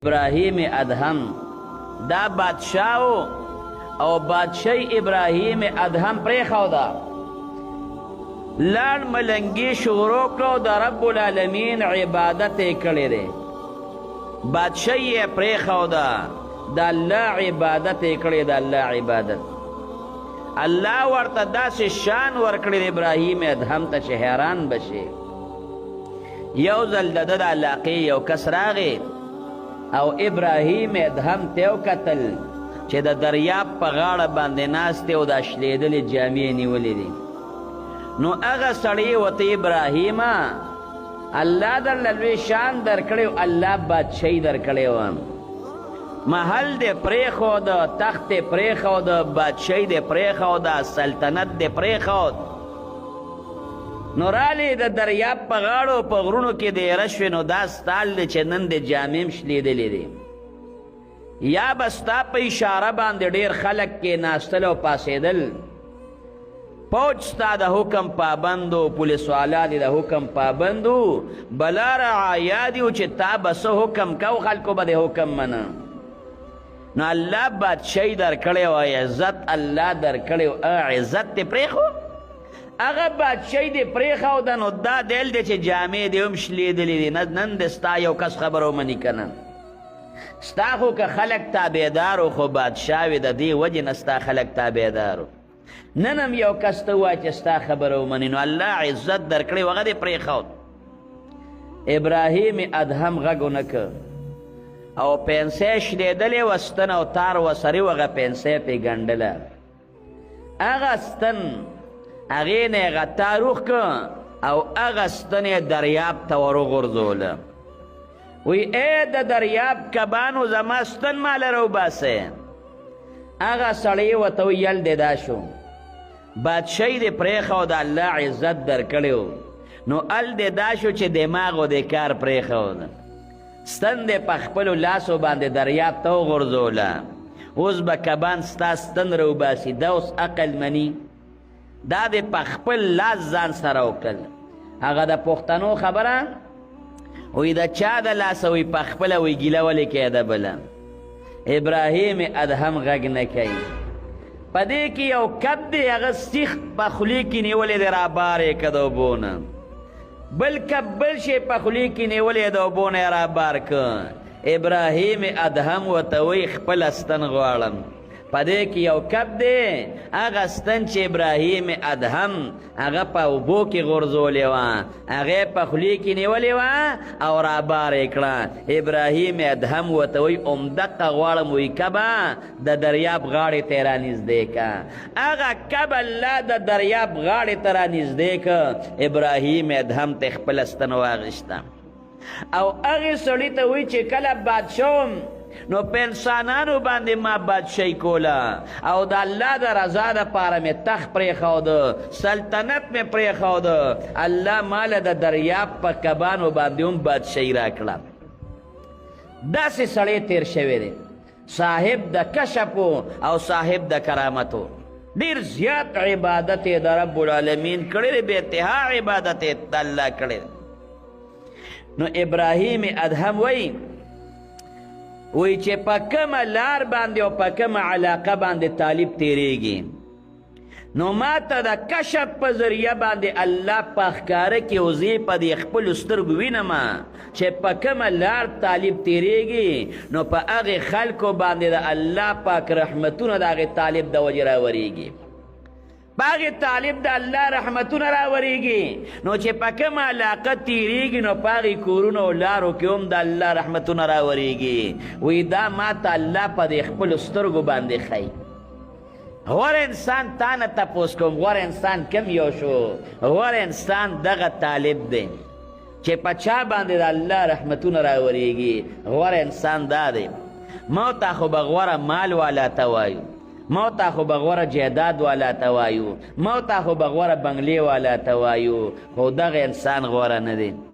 ابراهیم ادهم دا بادشاہو او بادشاہ ابراهیم ادهم پریخودا لان ملنگی شروع کرو دا رب العالمین عبادت کړی دی بادشاہ یې پریخودا دا الله عبادت کړی دا الله عبادت الله ورته داسې شان ورکړی دی ابراهیم ادهم ته چې حیران بشي یو ځل د ده د علاقې یو کس راغی او ابراهیم ادهم ته وکتل چې د دریاب په غاړه باندې ناست دی او دا شلېدلې جامې نیولې دي نو هغه سړی ورته ابراهیمه الله درله لوی شان درکړی الله بادشاهي درکړی وه محل دې پرېښود تخت دې پرېښود بادشاهي دې پرېښوده سلطنت دې پرېښود نو رالی د دریاب په غاړو په غرونو کې دیره شوې نو دا ستال دی چې نن د جامې م شلېدلې دي یا به ستا په اشاره باندې ډېر خلک کېناستل او پاسېدل پوج ستا د حکم پابند و پولیس والا دي د حکم پابند و بلا رعایا دي چې تا به څه حکم کو خلکو به د حکم منه نو الله بادشاهي درکړی و عزت الله درکړی و عزت دې پرېښود هغه بادشاهي دې پرېښوده نو دا دل دی چې جامې دې هم شلېدلې دي نن دې ستا یو کس خبره ومني که نه ستا خو که خلک تابعدارو خو بادشاه وي د دې وجې نه ستا خلک تابعدارو نن هم یو کس ته ووایه چې ستا خبره ومني نو الله عزت درکړی و هغه دې پرېښود ابراهیم ادهم غږ ونه که او پنسۍ شلېدلې وه ستن او تار وسرې و هغه پنسۍ پې ګنډله هغه ستن هغې نه یې هغه تار وښکه او هغه ستن یې دریاب ته ور وغورځوله وی ای د دریاب کبانو زما ستن ماله راوباسئ هغه سړی ورته وی یل دې دا شو بادشاهي دې پرېښود الله عزت درکړی نو ال دې دا شو چې دماغو دې کار پرېښود ستن دې په خپلو لاسو باندې دریاب ته وغورځوله اوس به کبان ستا ستن راوباسي دا اوس عقل مني دا دې په خپل لاس ځان سره وکړل هغه د پښتنو خبره وی د چا د لاسه وی په خپله وی ګیله ولې کېده بله ابراهیم ادهم غږ نه کوي په دې کې یو کب دی هغه سیخ په خولې کې نیولی دی رابار یې که د اوبو نه بل کب بل شی په خولې کې نیولی د اوبو نه یې رابار که ابراهیم ادهم ورته وی خپل ستن غواړم په دې کې یو کب دی هغه ستن چې ابراهیم ادهم هغه په اوبو کې غورځولې وه هغې په خولې کې نیولې وه او رابار یې کړه ابراهیم ادهم ورته وایي همدقه غواړم وایي کبه د دریاب غاړې ته یې رانږدې که هغه کب الله د دریاب غاړې ته رانږدې که ابراهیم ادهم ته خپله ستن واخېسته او هغې سړي ته وایي چې کله بادشاه نو په انسانانو باندې ما بادشاهي کوله او د الله د رضا دپاره مې تخت پرېښوده سلطنت مې پرېښوده الله ماله د دریاب په کبانو باندې هم بادشاهي راکړه داسې سړی تیر شوی دی صاحب د کشفو او صاحب د کرامتو ډېر زیات عبادت یې د رب العالمین کړی دی بې انتها عبادت یې د الله کړی نو ابراهیم ادهم وایي وی چې په کومه لار باندې او په کومه علاقه باندې طالب تیریږي نو ما ته د کشف په ذریعه باندې الله په ښکاره کې او زه په دې خپلو سترګو وینم چې په کومه لار طالب تیریږي نو په هغې خلکو باندې د الله پاک رحمتونه د هغې طالب د وجې راورېږي په هغې طالب د الله رحمتونه راورېږي نو چې په کومه علاقه تیریږي نو په هغې کورونو او لارو کې هم د الله رحمتونه راورېږي وایي دا ما ته الله په دې خپلو سترګو باندې ښایي غوره انسان تا نه تپوس کوم غوره انسان کم یو شو غوره انسان دغه طالب دی چې په چا باندې د الله رحمتونه راورېږي غوره انسان دا دی ما ته خو به غوره مال والا ته وایو ما ته خو به غوره جایداد والا ته وایو ما ته خو به غوره بنګلې والا ته وایو خو دغه انسان غوره نه دی